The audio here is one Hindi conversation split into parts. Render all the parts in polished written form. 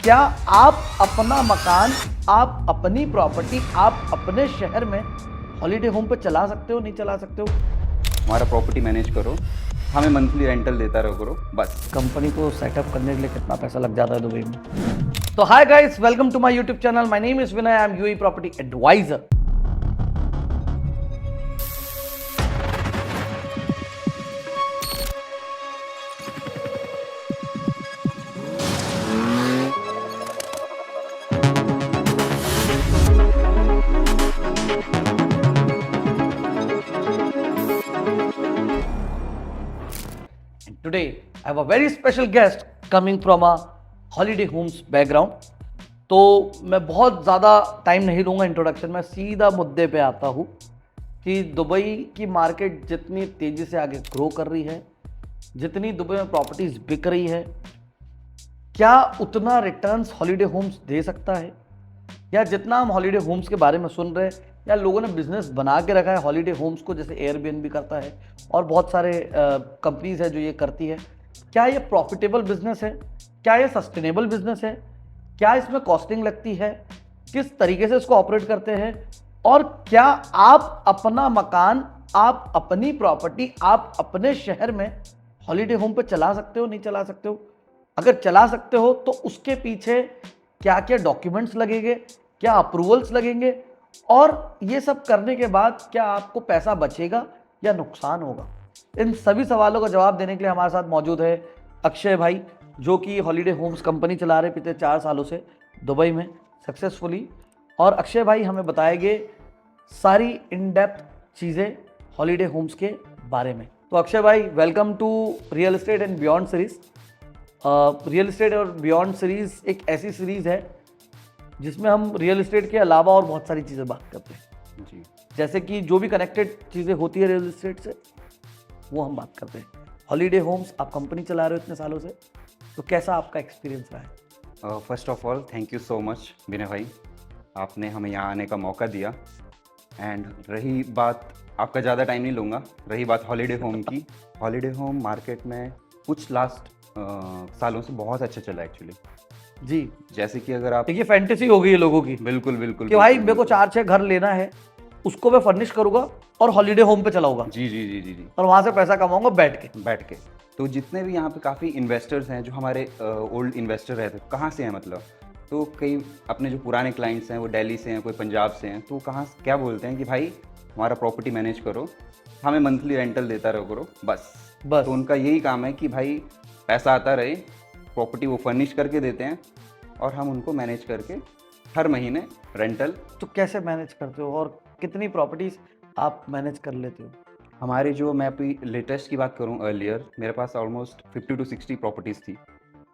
क्या आप अपना मकान, आप अपनी प्रॉपर्टी, आप अपने शहर में हॉलीडे होम पे चला सकते हो, नहीं चला सकते हो? हमारा प्रॉपर्टी मैनेज करो, हमें मंथली रेंटल देता रहो करो बस। कंपनी को सेटअप करने के लिए कितना पैसा लग जाता है दुबई में? तो hi guys, welcome to my YouTube channel. My name is Vinay, I am UAE property advisor. Today, I have a very special guest coming from a holiday homes background. तो मैं बहुत ज़्यादा टाइम नहीं लूँगा इंट्रोडक्शन में, सीधा मुद्दे पे आता हूँ कि दुबई की मार्केट जितनी तेज़ी से आगे ग्रो कर रही है, जितनी दुबई में प्रॉपर्टीज़ बिक रही है, क्या उतना रिटर्न्स हॉलीडे होम्स दे सकता है? या जितना हम हॉलीडे होम्स के बारे में सुन रहे हैं या लोगों ने बिजनेस बना के रखा है हॉलीडे होम्स को, जैसे एयरबीएनबी करता है और बहुत सारे कंपनीज है जो ये करती है, क्या ये प्रॉफिटेबल बिजनेस है? क्या ये सस्टेनेबल बिजनेस है? क्या इसमें कॉस्टिंग लगती है? किस तरीके से इसको ऑपरेट करते हैं? और क्या आप अपना मकान, आप अपनी प्रॉपर्टी, आप अपने शहर में हॉलीडे होम पे चला सकते हो, नहीं चला सकते हो? अगर चला सकते हो तो उसके पीछे क्या क्या डॉक्यूमेंट्स लगेंगे, क्या अप्रूवल्स लगेंगे, और ये सब करने के बाद क्या आपको पैसा बचेगा या नुकसान होगा? इन सभी सवालों का जवाब देने के लिए हमारे साथ मौजूद है अक्षय भाई, जो कि हॉलीडे होम्स कंपनी चला रहे पिछले 4 सालों से दुबई में सक्सेसफुली। और अक्षय भाई हमें बताएंगे सारी इन डेप्थ चीज़ें हॉलीडे होम्स के बारे में। तो अक्षय भाई, welcome to real estate and beyond series. Real estate और बियॉन्ड सीरीज एक ऐसी सीरीज है जिसमें हम रियल एस्टेट के अलावा और बहुत सारी चीज़ें बात करते हैं, जी, जैसे कि जो भी कनेक्टेड चीज़ें होती है रियल एस्टेट से वो हम बात करते हैं। हॉलीडे होम्स आप कंपनी चला रहे हो इतने सालों से, तो कैसा आपका एक्सपीरियंस रहा है? First of all thank you so much Vinay भाई, आपने हमें यहाँ आने का मौका दिया। एंड रही बात, आपका ज़्यादा टाइम नहीं लूँगा, रही बात हॉलीडे होम की। हॉलीडे होम मार्केट में कुछ लास्ट सालों से बहुत अच्छा चला एक्चुअली। जी, जैसे कि अगर आप, देखिए फैंटेसी हो गई है लोगों की बिल्कुल बिल्कुल कि भाई बिल्कुल, मेरे को बिल्कुल। 4-6 घर लेना है, उसको मैं फर्निश करूंगा और हॉलीडे होम पे चलाऊंगा जी जी जी जी जी, और वहां से पैसा कमाऊंगा बैठ के। तो जितने भी यहाँ पे काफ़ी इन्वेस्टर्स हैं जो हमारे ओल्ड इन्वेस्टर रहते हैं, कहाँ से हैं मतलब, तो कई अपने जो पुराने क्लाइंट्स हैं वो दिल्ली से हैं, कोई पंजाब से हैं, तो कहाँ क्या बोलते हैं कि भाई हमारा प्रॉपर्टी मैनेज करो, हमें मंथली रेंटल देता रहो करो बस। बस तो उनका यही काम है कि भाई पैसा आता रहे, प्रॉपर्टी वो फर्निश करके देते हैं और हम उनको मैनेज करके हर महीने रेंटल। तो कैसे मैनेज करते हो और कितनी प्रॉपर्टीज आप मैनेज कर लेते हो? हमारे जो, मैं अभी लेटेस्ट की बात करूं, अर्लियर मेरे पास ऑलमोस्ट 50 to 60 प्रॉपर्टीज़ थी।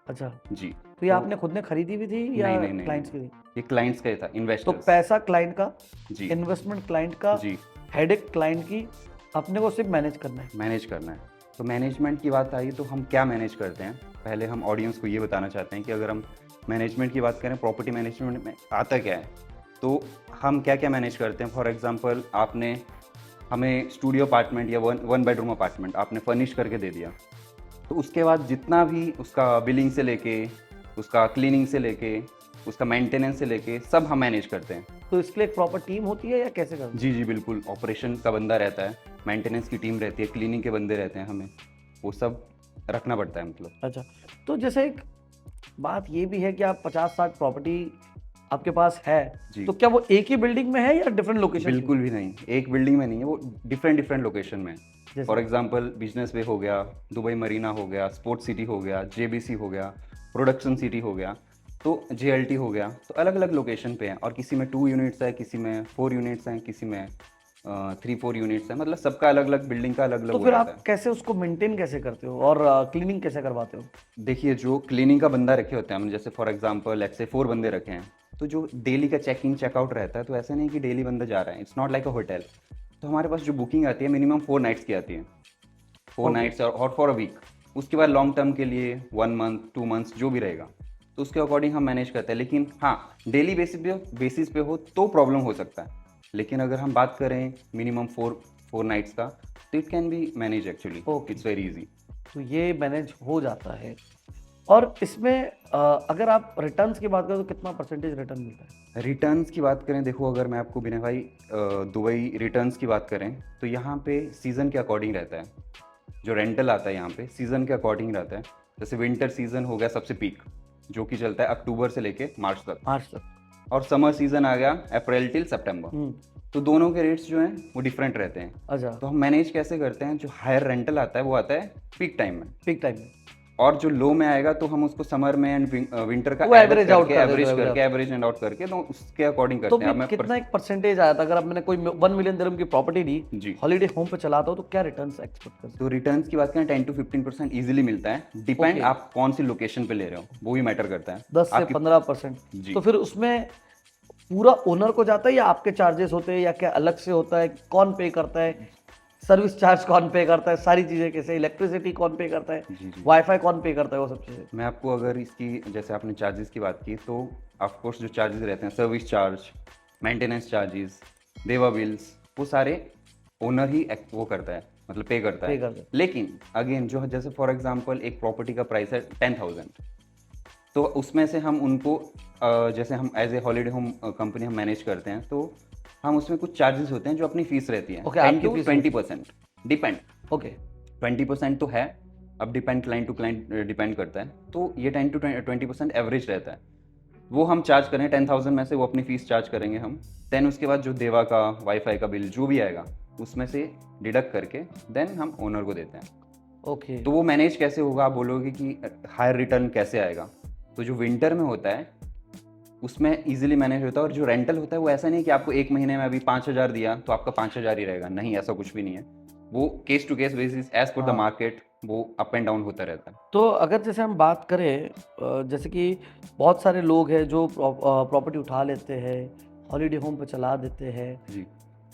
अच्छा, जी। तो ये आपने खुद ने खरीदी हुई थी या नहीं नहीं नहीं क्लाइंट्स की नहीं, थी? ये क्लाइंट्स का ही था, तो इन्वेस्टर्स। पैसा क्लाइंट का, जी इन्वेस्टमेंट क्लाइंट का, जी, हेडेक क्लाइंट की, अपने को सिर्फ मैनेज करना है। मैनेज करना है। तो मैनेजमेंट की बात आई तो हम क्या मैनेज करते हैं, पहले हम ऑडियंस को ये बताना चाहते हैं कि अगर हम मैनेजमेंट की बात करें, प्रॉपर्टी मैनेजमेंट में आता क्या है, तो हम क्या क्या मैनेज करते हैं। फॉर एग्जांपल, आपने हमें स्टूडियो अपार्टमेंट या वन बेडरूम अपार्टमेंट आपने फर्निश करके दे दिया, तो उसके बाद जितना भी उसका बिलिंग से लेके, उसका क्लीनिंग से लेके, उसका मेंटेनेंस से लेके सब हम मैनेज करते हैं। तो इसके लिए एक प्रॉपर टीम होती है या कैसे करते जी जी बिल्कुल, ऑपरेशन का बंदा रहता है, मेंटेनेंस की टीम रहती है, क्लीनिंग के बंदे रहते हैं, हमें वो सब रखना पड़ता है मतलब। हो? अच्छा, तो जैसे एक बात ये भी है कि आप 50-60 प्रॉपर्टी आपके पास है, जी। तो क्या वो एक ही बिल्डिंग में है या डिफरेंट लोकेशन? बिल्कुल भी नहीं, एक बिल्डिंग में नहीं है, वो डिफरेंट डिफरेंट लोकेशन में है। जैसे? फॉर एग्जांपल, बिजनेस वे हो गया, दुबई मरीना हो गया, स्पोर्ट्स सिटी हो गया, जेबीसी हो गया, प्रोडक्शन सिटी हो गया, तो जेएलटी हो गया, तो अलग अलग लोकेशन पे हैं। और किसी में 2 यूनिट्स है, किसी में 4 यूनिट्स हैं, किसी में 3-4 यूनिट्स हैं, मतलब सबका अलग अलग, बिल्डिंग का अलग अलग तो हो फिर जाता आप है। कैसे उसको मेंटेन कैसे करते हो और क्लीनिंग कैसे करवाते हो? देखिए, जो क्लीनिंग का बंदा रखे होते हैं हमने, जैसे फॉर एग्जांपल एक्स से 4 बंदे रखे हैं, तो जो डेली का चेक इन चेकआउट रहता है, तो ऐसा नहीं कि डेली बंदा जा रहा है, it's not like a hotel. तो हमारे पास जो बुकिंग आती है मिनिमम 4 नाइट्स की आती है, 4 ओके। नाइट्स और फॉर अ वीक। उसके बाद लॉन्ग टर्म के लिए 1 मंथ 2 मंथ्स जो भी रहेगा, तो उसके अकॉर्डिंग हम मैनेज करते हैं। लेकिन हाँ, डेली बेसिस पे हो तो प्रॉब्लम हो सकता है, लेकिन अगर हम बात करें मिनिमम 4 नाइट्स का, तो it can be manage actually, okay, it's very easy. तो ये मैनेज हो जाता है। और इसमें अगर आप रिटर्न्स की बात करें तो कितना परसेंटेज रिटर्न मिलता है? रिटर्न्स की बात करें, देखो अगर मैं आपको विनय भाई दुबई रिटर्न्स की बात करें तो यहाँ पे सीज़न के अकॉर्डिंग रहता है। जो रेंटल आता है यहाँ पे सीज़न के अकॉर्डिंग रहता है। जैसे विंटर सीज़न हो गया सबसे पीक, जो कि चलता है अक्टूबर से लेके मार्च तक, मार्च तक। और समर सीज़न आ गया अप्रैल टिल सितंबर। तो दोनों के रेट्स जो हैं वो डिफरेंट रहते हैं। अच्छा, तो हम मैनेज कैसे करते हैं, जो हायर रेंटल आता है वो आता है पीक टाइम में, पीक टाइम में और जो लो में आएगा तो हम उसको समर में एंड विंटर का वो एवरेज आउट करके कर देते एवरेज हो, करके एवरेज एंड आउट करके तो उसके अकॉर्डिंग तो करते हैं। भी अब मैं कितना एक परसेंटेज आया था? अगर अब मैंने कोई 1 मिलियन दिरहम की प्रॉपर्टी ली, जी, हॉलीडे होम पे चलाता हूँ, तो क्या रिटर्न्स एक्सपेक्ट कर सकते तो रिटर्न्स की बात करें 10 to 15% इजीली मिलता है। Depend Okay. आप कौन सी लोकेशन पे ले रहे हो, वो भी मैटर करता है। हैं? 10 से आपकी 15%। जी, तो फिर उसमें पूरा ओनर को जाता है या आपके चार्जेस होते हैं या क्या अलग से होता है? कौन पे करता है? सर्विस चार्ज कौन पे करता है? सारी चीज़ें कैसे? इलेक्ट्रिसिटी कौन पे करता है? जी, जी। वाईफाई कौन पे करता है? वो सब चीज़ें। मैं आपको अगर इसकी, जैसे आपने चार्जेस की बात की, तो ऑफ कोर्स जो चार्जेस रहते हैं, सर्विस चार्ज, मेंटेनेंस चार्जेस, देवा बिल्स, वो सारे ओनर ही वो करता है, मतलब पे करता पे है। करता है। लेकिन अगेन जो जैसे फॉर एग्जांपल एक प्रॉपर्टी का प्राइस है 10,000, तो उसमें से हम उनको जैसे हम as a holiday home company हम मैनेज करते हैं, तो हम उसमें कुछ चार्जेस होते हैं जो अपनी फीस रहती है। Okay, 10 आपकी to फीस 20% डिपेंड। ओके। 20% तो है, अब depend client to client depend करता है। तो ये 10 to 20% एवरेज रहता है, वो हम चार्ज करें 10,000 में से, वो अपनी फीस चार्ज करेंगे हम। देन उसके बाद जो देवा का वाईफाई का बिल जो भी आएगा उसमें से डिडक्ट करके देन हम ओनर को देते हैं। ओके। तो वो मैनेज कैसे होगा, आप बोलोगे कि हायर रिटर्न कैसे आएगा, तो जो विंटर में होता है उसमें इजीली मैनेज होता है। और जो रेंटल होता है वो ऐसा नहीं कि आपको एक महीने में अभी 5,000 दिया तो आपका 5,000 ही रहेगा, नहीं, ऐसा कुछ भी नहीं है। वो case to case basis as per the हाँ। मार्केट वो अप एंड डाउन होता रहता है। तो अगर जैसे हम बात करें जैसे कि बहुत सारे लोग हैं जो प्रॉपर्टी उठा लेते हैं, हॉलीडे होम पे चला देते हैं, जी,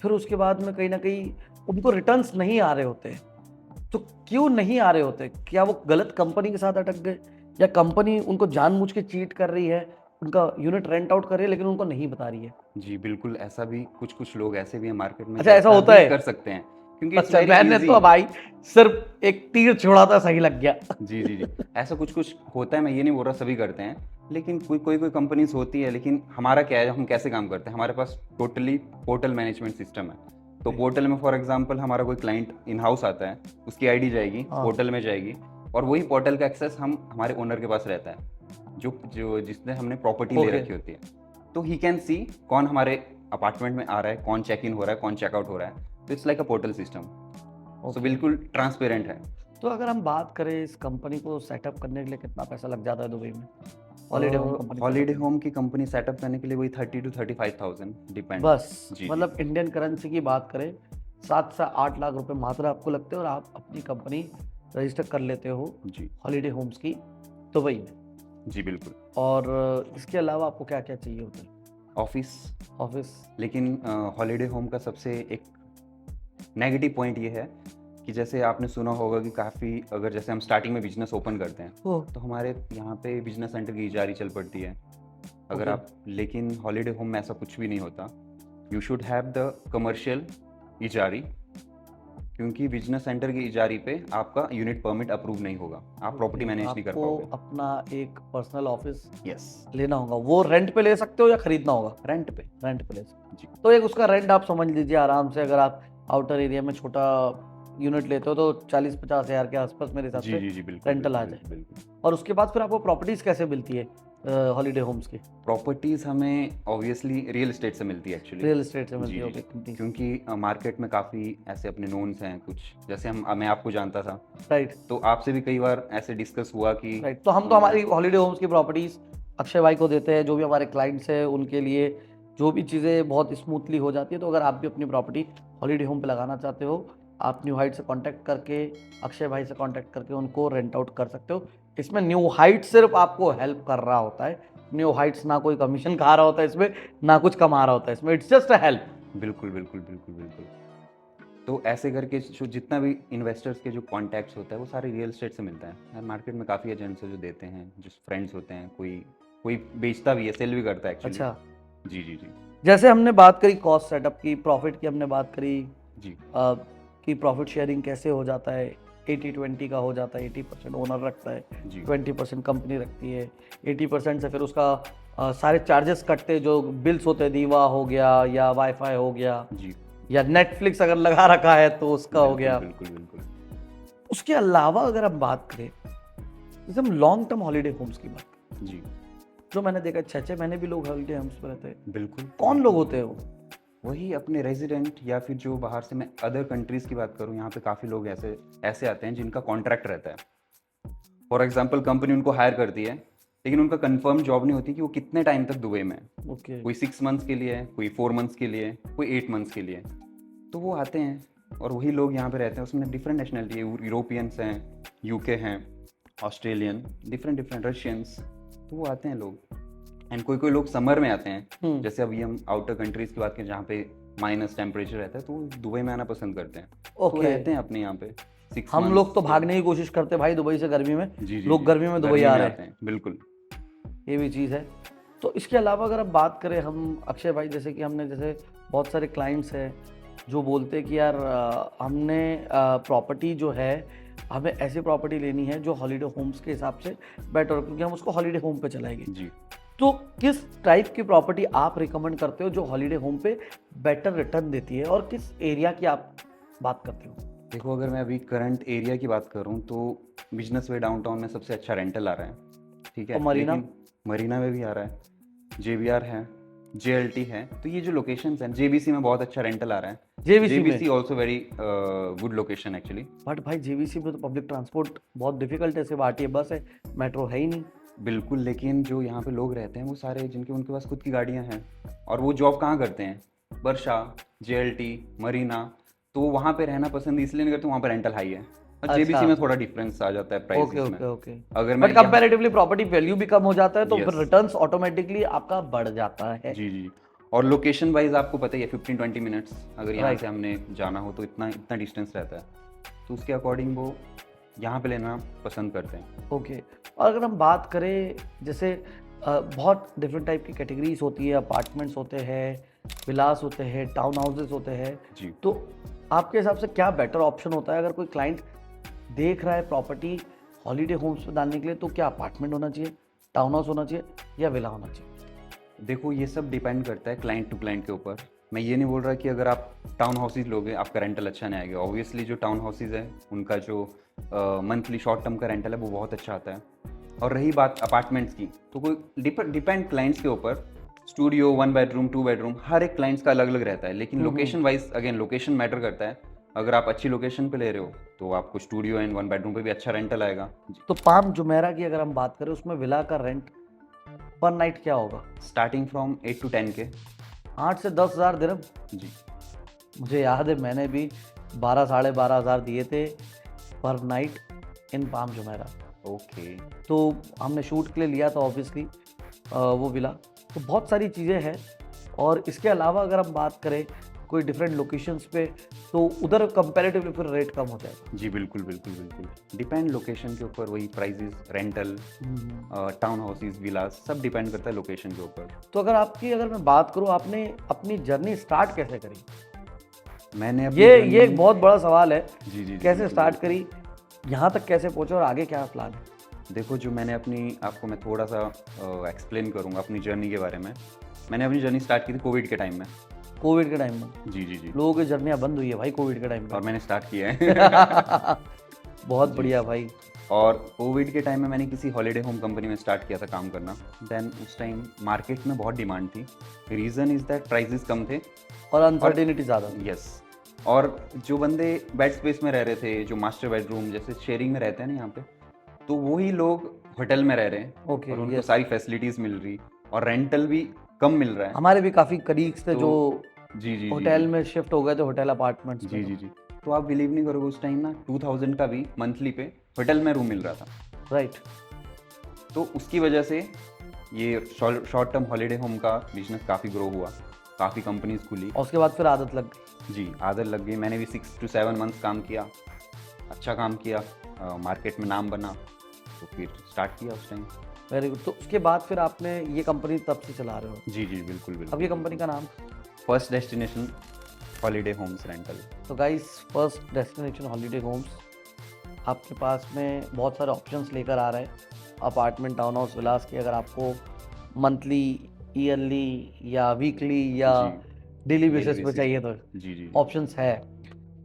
फिर उसके बाद में कहीं ना कहीं उनको रिटर्न्स नहीं आ रहे होते। तो क्यों नहीं आ रहे होते? क्या वो गलत कंपनी के साथ अटक गए या कंपनी उनको जानबूझ के चीट कर रही है, उनका यूनिट रेंट आउट कर रही है लेकिन उनको नहीं बता रही है? जी, बिल्कुल ऐसा भी कुछ लोग ऐसे भी हैं मार्केट में जो अच्छा, ऐसा होता भी है? कर सकते हैं, क्योंकि इट्स अच्छा, वेरी मैंने ईज़ी। तो भाई सिर्फ एक तीर छोड़ा था, सही लग गया। जी, जी, जी। ऐसा कुछ होता है, मैं ये नहीं बोल रहा सभी करते हैं, लेकिन कोई कंपनीज़ होती है। लेकिन हमारा क्या है, हम कैसे काम करते हैं, हमारे पास टोटली पोर्टल मैनेजमेंट सिस्टम है। तो पोर्टल में फॉर एग्जांपल हमारा कोई क्लाइंट इन हाउस आता है, उसकी आईडी जाएगी, हाँ। पोर्टल में जाएगी, और वही पोर्टल का एक्सेस हम हमारे ओनर के पास रहता है, जो जिसने हमने प्रॉपर्टी ले ओके। रखी होती है। तो ही कैन सी कौन हमारे अपार्टमेंट में आ रहा है, कौन चेक इन हो रहा है, कौन चेकआउट हो रहा है। तो it's like a portal system. So okay. बिल्कुल ट्रांसपेरेंट है। तो अगर हम बात करें इस कंपनी को सेटअप करने के लिए कितना पैसा लग जाता है दुबई में? Holiday home company holiday setup home की कंपनी सेटअप करने के लिए वही 30 to 35,000 करने? डिपेंड। बस जी, मतलब इंडियन करेंसी की बात करें 7 से 8 लाख रुपए मात्र आपको लगते हैं और आप अपनी कंपनी रजिस्टर कर लेते हो जी, हॉलीडे होम्स की दुबई में। जी, बिल्कुल। और इसके अलावा आपको क्या क्या चाहिए होता है? Office, office? लेकिन हॉलीडे होम का सबसे एक नेगेटिव पॉइंट ये है कि जैसे आपने सुना होगा कि काफ़ी, अगर जैसे हम स्टार्टिंग में बिजनेस ओपन करते हैं ओ, तो हमारे यहाँ पे बिजनेस सेंटर की इजारी चल पड़ती है। अगर Okay. आप, लेकिन हॉलीडे होम में ऐसा कुछ भी नहीं होता। You should have the commercial Hazari, क्योंकि बिजनेस सेंटर की इजारी पे आपका यूनिट परमिट अप्रूव नहीं होगा, आप प्रॉपर्टी मैनेज नहीं कर आपको पाओगे। अपना एक पर्सनल ऑफिस यस, लेना होगा। वो रेंट पे ले सकते हो या खरीदना होगा? रेंट पे। रेंट पे ले सकते जी, हो। तो एक उसका रेंट आप समझ लीजिए आराम से, अगर आप आउटर एरिया में छोटा यूनिट लेते हो तो 40-50 हज़ार के आसपास मेरे हिसाब जी, से जी, जी, बिल्कुल, रेंटल आ बिल्कुल, जाए। बिल्कुल। और उसके बाद फिर आपको प्रॉपर्टीज कैसे मिलती है हॉलीडे होम्स की? प्रॉपर्टीज़ हमें ऑब्वियसली रियल एस्टेट से मिलती है एक्चुअली। रियल एस्टेट से जी, मिलती है? जी, ओके। क्योंकि मार्केट में काफ़ी ऐसे अपने नोन्स हैं कुछ, जैसे मैं आपको जानता था, राइट, तो आपसे भी कई बार ऐसे डिस्कस हुआ कि राइट। तो हम तो हमारी हॉलीडे होम्स की प्रॉपर्टीज अक्षय भाई को देते हैं, जो भी हमारे क्लाइंट्स हैं उनके लिए जो भी चीज़ें बहुत स्मूथली हो जाती है। तो अगर आप भी अपनी प्रॉपर्टी हॉलीडे होम पे लगाना चाहते हो, आप न्यू हाइट से कांटेक्ट करके, अक्षय भाई से कांटेक्ट करके उनको रेंट आउट कर सकते हो। इसमें न्यू हाइट सिर्फ आपको हेल्प कर रहा होता है। न्यू हाइट्स ना कोई कमीशन खा रहा होता है इसमें, ना कुछ कमा रहा होता है इसमें। It's just a help. बिल्कुल, बिल्कुल, बिल्कुल, बिल्कुल। तो ऐसे करके जो जितना भी इन्वेस्टर्स के जो कॉन्टैक्ट्स होता है वो सारे रियल एस्टेट से मिलता है। मार्केट में काफ़ी एजेंट्स हैं जो देते हैं, जो फ्रेंड्स होते हैं, कोई कोई बेचता भी है, सेल भी करता है एक्चुअली। अच्छा, जी, जी, जी, जैसे हमने बात करी कॉस्ट सेटअप की, प्रॉफिट की हमने बात करी जी, कि प्रॉफिट शेयरिंग कैसे हो जाता है, 80-20 का हो जाता है, 80% ओनर रखता है, जी 20% कंपनी रखती है, 80% से फिर उसका सारे चार्जेस कटते हैं, जो बिल्स होते हैं, दीवा हो गया या वाईफाई हो गया जी या नेटफ्लिक्स अगर लगा रखा है तो उसका हो बिल्कुल गया। बिल्कुल बिल्कुल उसके अलावा अगर हम बात करें, जैसे हम लॉन्ग टर्म हॉलीडे होम्स की बात करें, जी जो मैंने देखा 6-6 महीने भी लोग हॉलीडे होम्स में रहते हैं। बिल्कुल कौन लोग होते हैं वो? वही अपने रेजिडेंट या फिर जो बाहर से, मैं अदर कंट्रीज़ की बात करूँ, यहाँ पे काफ़ी लोग ऐसे ऐसे आते हैं जिनका कॉन्ट्रैक्ट रहता है। फॉर एग्जांपल कंपनी उनको हायर करती है, लेकिन उनका कंफर्म जॉब नहीं होती कि वो कितने टाइम तक दुबई में है। ओके। कोई 6 मंथ्स के लिए है, कोई 4 मंथ्स के लिए, कोई 8 मंथ्स के लिए। तो वो आते हैं और वही लोग यहाँ पे रहते हैं। उसमें डिफरेंट नेशनलिटी है, यूरोपियंस हैं, यूके हैं, ऑस्ट्रेलियन, डिफरेंट डिफरेंट रशियंस। तो वो आते हैं लोग। एंड कोई कोई लोग समर में आते हैं, जैसे अभी हम आउटर कंट्रीज़ की बात करें जहाँ पे माइनस टेम्परेचर रहता है, तो वो दुबई में आना पसंद करते हैं। तो ओके। रहते हैं अपने यहाँ पे 6 हम लोग तो months। भागने की कोशिश करते हैं भाई दुबई से गर्मी में, जी जी लोग जी, गर्मी में दुबई आ रहे हैं, आते हैं बिल्कुल। ये भी चीज़ है। तो इसके अलावा अगर हम बात करें, हम अक्षय भाई, जैसे कि हमने जैसे बहुत सारे क्लाइंट्स हैं जो बोलते हैं कि यार हमने प्रॉपर्टी जो है, हमें ऐसी प्रॉपर्टी लेनी है जो हॉलीडे होम्स के हिसाब से बेटर हो, क्योंकि हम उसको हॉलीडे होम पे चलाएंगे। जी तो किस टाइप की प्रॉपर्टी आप रिकमेंड करते हो जो हॉलीडे होम पे बेटर रिटर्न देती है, और किस एरिया की आप बात करते हो? देखो, अगर मैं अभी करंट एरिया की बात करूँ तो बिजनेस वे डाउनटाउन में सबसे अच्छा रेंटल आ रहा है, ठीक है। और मरीना? लेकिन मरीना में भी आ रहा है, जेवीआर है, जेएलटी है। तो ये जो लोकेशंस हैं, जेबीसी में बहुत अच्छा रेंटल आ रहा है। जेवीसी में? JBC also very good location actually. But भाई जेवीसी में तो पब्लिक ट्रांसपोर्ट बहुत डिफिकल्ट है, सिर्फ आरटीए बस है, मेट्रो है ही नहीं। बिल्कुल, लेकिन जो यहाँ पे लोग रहते हैं वो सारे जिनके उनके पास खुद की गाड़ियाँ हैं, और वो जॉब कहाँ करते हैं? वर्षा, जेएलटी, मरीना। तो वो वहाँ पे रहना पसंद इसलिए नहीं करते, वहाँ पे रेंटल हाई है। और अच्छा। जेबीसी में थोड़ा डिफरेंस आ जाता है ओके प्राइसेस में। Okay okay. अगर मैं बट कंपैरेटिवली प्रॉपर्टी वैल्यू भी कम हो जाता है, तो फिर Yes. रिटर्न्स ऑटोमेटिकली आपका बढ़ जाता है। जी जी, और लोकेशन वाइज आपको पता ही है 15-20 मिनट्स अगर यहाँ Right. से हमने जाना हो तो इतना इतना डिस्टेंस रहता है। तो उसके अकॉर्डिंग वो यहाँ पे लेना पसंद करते हैं। ओके। और अगर हम बात करें, जैसे बहुत डिफरेंट टाइप की कैटेगरीज होती है, अपार्टमेंट्स होते हैं, विलास होते हैं, टाउन हाउसेस होते हैं, जी तो आपके हिसाब से क्या बेटर ऑप्शन होता है? अगर कोई क्लाइंट देख रहा है प्रॉपर्टी हॉलीडे होम्स में डालने के लिए, तो क्या अपार्टमेंट होना चाहिए, टाउन हाउस होना चाहिए, या विला होना चाहिए? देखो, ये सब डिपेंड करता है क्लाइंट टू क्लाइंट के ऊपर। मैं ये नहीं बोल रहा कि अगर आप टाउन हाउसेज लोगे आपका रेंटल अच्छा नहीं आएगा। ऑब्वियसली जो टाउन हाउसेज है उनका जो मंथली शॉर्ट टर्म का रेंटल है वो बहुत अच्छा आता है। और रही बात अपार्टमेंट्स की, तो कोई डिपेंड क्लाइंट्स के ऊपर। स्टूडियो, 1 बेडरूम, 2 बेडरूम, हर एक क्लाइंट्स का अलग अलग रहता है। लेकिन location wise, again location matter करता है। अगर आप अच्छी लोकेशन पे ले रहे हो तो आपको स्टूडियो एंड 1 बेडरूम पे भी अच्छा रेंटल आएगा। तो पाम जुमेरा की अगर हम बात करें, उसमें विला का रेंट पर नाइट क्या होगा? स्टार्टिंग फ्रॉम 8 to 10 के। 8 से 10 हज़ार दिरहम। जी मुझे याद है मैंने भी 12-12.5 हज़ार दिए थे पर night in palm Jumeirah. Okay. तो हमने शूट के लिए लिया था ऑब्वियसली वो विला। तो बहुत सारी चीज़ें हैं। और इसके अलावा अगर हम बात करें कोई डिफरेंट लोकेशंस पे, तो उधर कंपैरेटिवली फिर रेट कम हो जाएगा। जी बिल्कुल बिल्कुल बिल्कुल, डिपेंड लोकेशन के ऊपर। वही प्राइजेस, रेंटल, टाउन हाउसेस, विलास, सब डिपेंड करता है लोकेशन के ऊपर। तो अगर मैं बात करूँ, आपने अपनी जर्नी स्टार्ट कैसे करी? मैंने अपनी ये journey- एक बहुत बड़ा सवाल है। जी जी, कैसे बिल्कुल, स्टार्ट करी, यहाँ तक कैसे पहुँचे, और आगे क्या प्लान है? देखो, जो मैंने अपनी, आपको मैं थोड़ा सा एक्सप्लेन करूँगा अपनी जर्नी के बारे में। मैंने अपनी जर्नी स्टार्ट की थी कोविड के टाइम में। कोविड के टाइम में? जी जी जी, लोगों की जर्नियाँ बंद हुई है भाई कोविड के टाइम और पे। मैंने स्टार्ट किया है। बहुत बढ़िया भाई। और कोविड के टाइम में मैंने किसी हॉलीडे होम कंपनी में स्टार्ट किया था काम करना। देन उस टाइम मार्केट में बहुत डिमांड थी। रीज़न इज़ दैट प्राइजेस कम थे। और अनसर्टेनिटी ज़्यादा थी। यस, और जो बंदे बेड स्पेस में रह रहे थे, जो मास्टर बेडरूम जैसे शेयरिंग में रहते हैं ना यहाँ पे, तो वही लोग होटल में रह रहे हैं। ओके, और उनको yes. सारी फैसिलिटीज़ मिल रही और रेंटल भी कम मिल रहा है। हमारे भी काफ़ी कलीग्स थे तो- जो जी जी होटल जी में शिफ्ट हो गए थे, होटल अपार्टमेंट्स जी में। जी जी। तो आप बिलीव नहीं करोगे, उस टाइम ना 2000 का भी मंथली पे होटल में रूम मिल रहा था। राइट। तो उसकी वजह से ये शॉर्ट टर्म हॉलीडे होम का बिजनेस काफ़ी ग्रो हुआ, काफ़ी कंपनीज खुली। और उसके बाद फिर आदत लग गई। जी, आदत लग गई। मैंने भी 6 to 7 मंथ्स काम किया, अच्छा काम किया, मार्केट में नाम बना, तो फिर स्टार्ट किया उस टाइम। Very good. तो उसके बाद फिर आपने ये कंपनी तब से चला रहे हो? जी जी बिल्कुल अब बिल्कुल। ये कंपनी का नाम? First destination holiday homes rental. तो guys, first destination holiday homes आपके पास में बहुत सारे ऑप्शंस लेकर आ रहे हैं अपार्टमेंट टाउन हाउस विलास की। अगर आपको मंथली, ईयरली या वीकली या डेली बेसिस पे चाहिए तो जी जी ऑप्शंस है।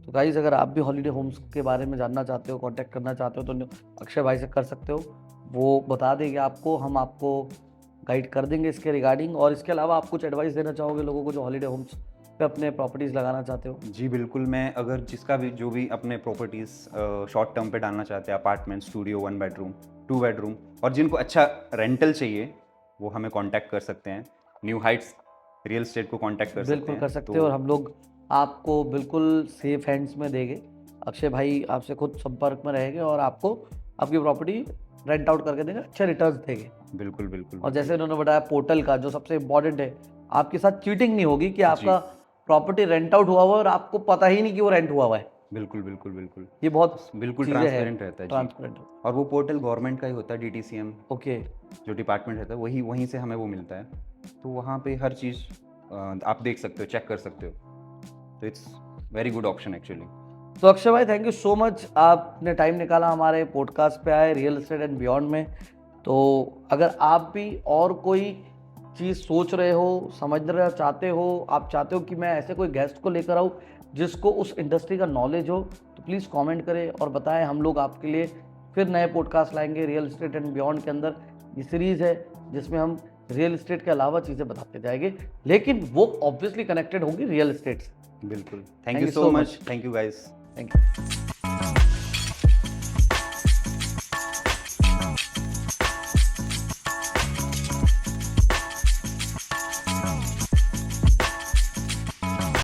तो गाइज अगर आप भी हॉलीडे होम्स के बारे में जानना चाहते हो, कांटेक्ट करना चाहते हो तो अक्षय भाई से कर सकते हो, वो बता देंगे आपको, हम आपको गाइड कर देंगे इसके रिगार्डिंग। और इसके अलावा आप कुछ एडवाइस देना चाहोगे लोगों को जो हॉलीडे होम्स पे अपने प्रॉपर्टीज़ लगाना चाहते हो? जी बिल्कुल। मैं अगर जिसका भी जो भी अपने प्रॉपर्टीज़ शॉर्ट टर्म पे डालना चाहते हैं, अपार्टमेंट, स्टूडियो, 1 बेडरूम, 2 बेडरूम, और जिनको अच्छा रेंटल चाहिए वो हमें कांटेक्ट कर सकते हैं। न्यू हाइट्स रियल एस्टेट को कांटेक्ट कर सकते बिल्कुल हैं। कर सकते तो हो और हम लोग आपको बिल्कुल सेफ हैंड्स में देंगे। अक्षय भाई आपसे खुद संपर्क में रहेंगे और आपको आपकी प्रॉपर्टी रेंट आउट करके देंगे, अच्छे रिटर्न्स देंगे। बिल्कुल बिल्कुल और जैसे इन्होंने बताया पोर्टल का जो सबसे इम्पोर्टेंट है, आपके साथ चीटिंग नहीं होगी कि आपका प्रॉपर्टी रेंट आउट हुआ हुआ है और आपको पता ही नहीं कि वो रेंट हुआ हुआ है। बिल्कुल बिल्कुल बिल्कुल ये बहुत बिल्कुल चीज़ें हैं, ट्रांसपेरेंट रहता है जी। ट्रांसपेरेंट। और वो पोर्टल गवर्नमेंट का ही होता है, डीटीसीएम ओके, जो डिपार्टमेंट रहता है वहीं से हमें वो मिलता है। तो वहाँ पे हर चीज़ आप देख सकते हो, चेक कर सकते हो। तो it's very good option actually. तो अक्षय भाई थैंक यू सो मच, आपने टाइम निकाला हमारे पॉडकास्ट पे आए रियल एस्टेट एंड बियॉन्ड में। तो अगर आप भी और कोई चीज़ सोच रहे हो, समझना चाहते हो, आप चाहते हो कि मैं ऐसे कोई गेस्ट को लेकर आऊँ जिसको उस इंडस्ट्री का नॉलेज हो, तो प्लीज़ कमेंट करें और बताएं। हम लोग आपके लिए फिर नए पॉडकास्ट लाएंगे रियल एस्टेट एंड बियॉन्ड के अंदर। ये सीरीज़ है जिसमें हम रियल एस्टेट के अलावा चीज़ें बताते जाएंगे, लेकिन वो ऑब्वियसली कनेक्टेड होगी रियल एस्टेट से। बिल्कुल। Thank thank you you so so much. much. Thank you guys. Thank you.